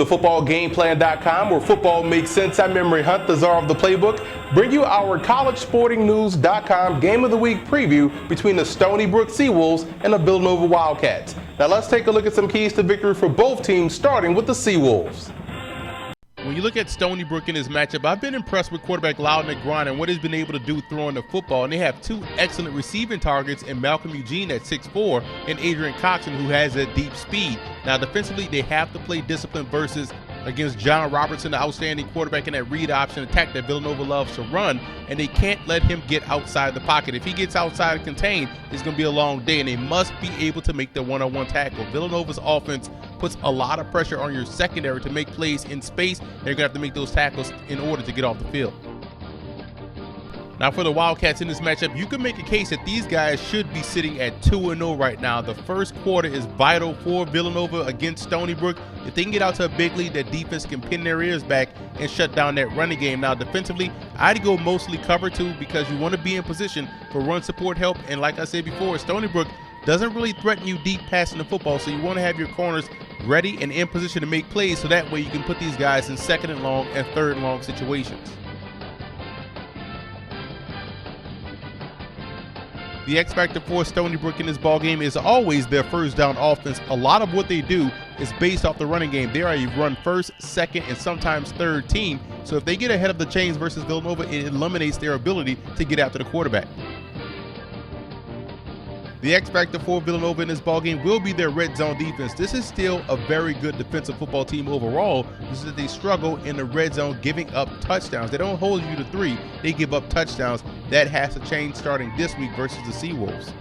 football Gameplan.com, where football makes sense. I'm Memory Hunt, the czar of the playbook. Bring you our collegesportingnews.com Game of the Week preview between the Stony Brook Seawolves and the Villanova Wildcats. Now let's take a look at some keys to victory for both teams, starting with the Seawolves. When you look at Stony Brook in this matchup, I've been impressed with quarterback Loudon Negron and what he's been able to do throwing the football. And they have two excellent receiving targets in Malcolm Eugene at 6'4" and Adrian Coxon, who has that deep speed. Now, defensively, they have to play discipline versus against John Robertson, the outstanding quarterback in that read option attack that Villanova loves to run, and they can't let him get outside the pocket. If he gets outside and contained, it's going to be a long day, and they must be able to make the one-on-one tackle. Villanova's offense puts a lot of pressure on your secondary to make plays in space. They're going to have to make those tackles in order to get off the field. Now for the Wildcats in this matchup, you can make a case that these guys should be sitting at 2-0 right now. The first quarter is vital for Villanova against Stony Brook. If they can get out to a big lead, that defense can pin their ears back and shut down that running game. Now defensively, I'd go mostly cover two because you want to be in position for run support help. And like I said before, Stony Brook doesn't really threaten you deep passing the football, so you want to have your corners ready and in position to make plays so that way you can put these guys in second and long and third and long situations. The X factor for Stony Brook in this ballgame is always their first down offense. A lot of what they do is based off the running game. They are a run first, second, and sometimes third team. So if they get ahead of the chains versus Villanova, it eliminates their ability to get after the quarterback. The X factor for Villanova in this ballgame will be their red zone defense. This is still a very good defensive football team overall. This is that they struggle in the red zone giving up touchdowns. They don't hold you to 3, they give up touchdowns. That has to change starting this week versus the Seawolves.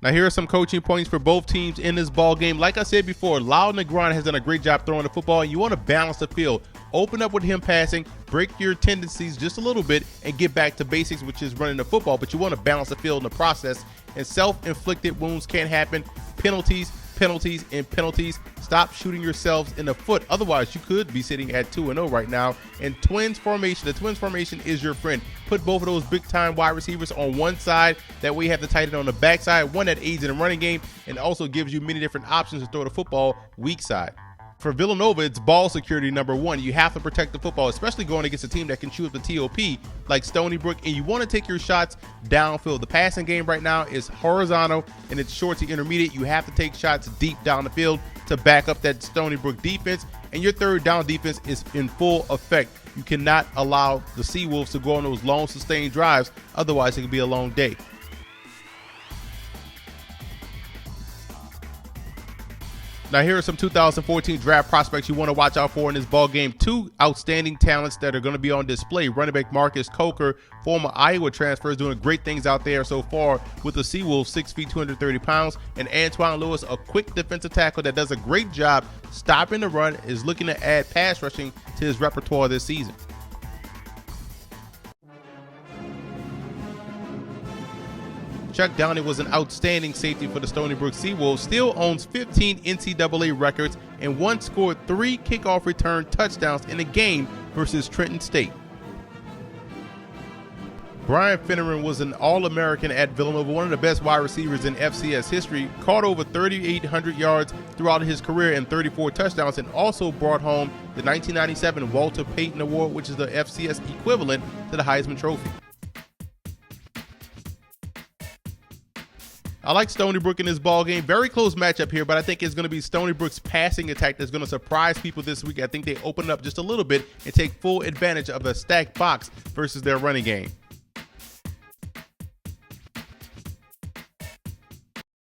Now here are some coaching points for both teams in this ball game. Like I said before, Loudon Negron has done a great job throwing the football. You want to balance the field. Open up with him passing, break your tendencies just a little bit, and get back to basics, which is running the football. But you want to balance the field in the process. And self-inflicted wounds can't happen. Penalties, penalties, and penalties. Stop shooting yourselves in the foot. Otherwise, you could be sitting at 2-0 right now. And twins formation, the twins formation is your friend. Put both of those big-time wide receivers on one side. That way you have the tight end on the backside, one that aids in the running game and also gives you many different options to throw the football weak side. For Villanova, it's ball security number one. You have to protect the football, especially going against a team that can chew up the TOP like Stony Brook, and you want to take your shots downfield. The passing game right now is horizontal and it's short to intermediate. You have to take shots deep down the field to back up that Stony Brook defense, and your third down defense is in full effect. You cannot allow the Seawolves to go on those long sustained drives, otherwise it could be a long day. Now here are some 2014 draft prospects you want to watch out for in this ball game. Two outstanding talents that are going to be on display. Running back Marcus Coker, former Iowa transfer, is doing great things out there so far with the Seawolves, 6 feet, 230 pounds. And Antoine Lewis, a quick defensive tackle that does a great job stopping the run, is looking to add pass rushing to his repertoire this season. Chuck Downey was an outstanding safety for the Stony Brook Seawolves, still owns 15 NCAA records, and once scored 3 kickoff return touchdowns in a game versus Trenton State. Brian Finneran was an All-American at Villanova, one of the best wide receivers in FCS history, caught over 3,800 yards throughout his career and 34 touchdowns, and also brought home the 1997 Walter Payton Award, which is the FCS equivalent to the Heisman Trophy. I like Stony Brook in this ball game. Very close matchup here, but I think it's going to be Stony Brook's passing attack that's going to surprise people this week. I think they open up just a little bit and take full advantage of the stacked box versus their running game.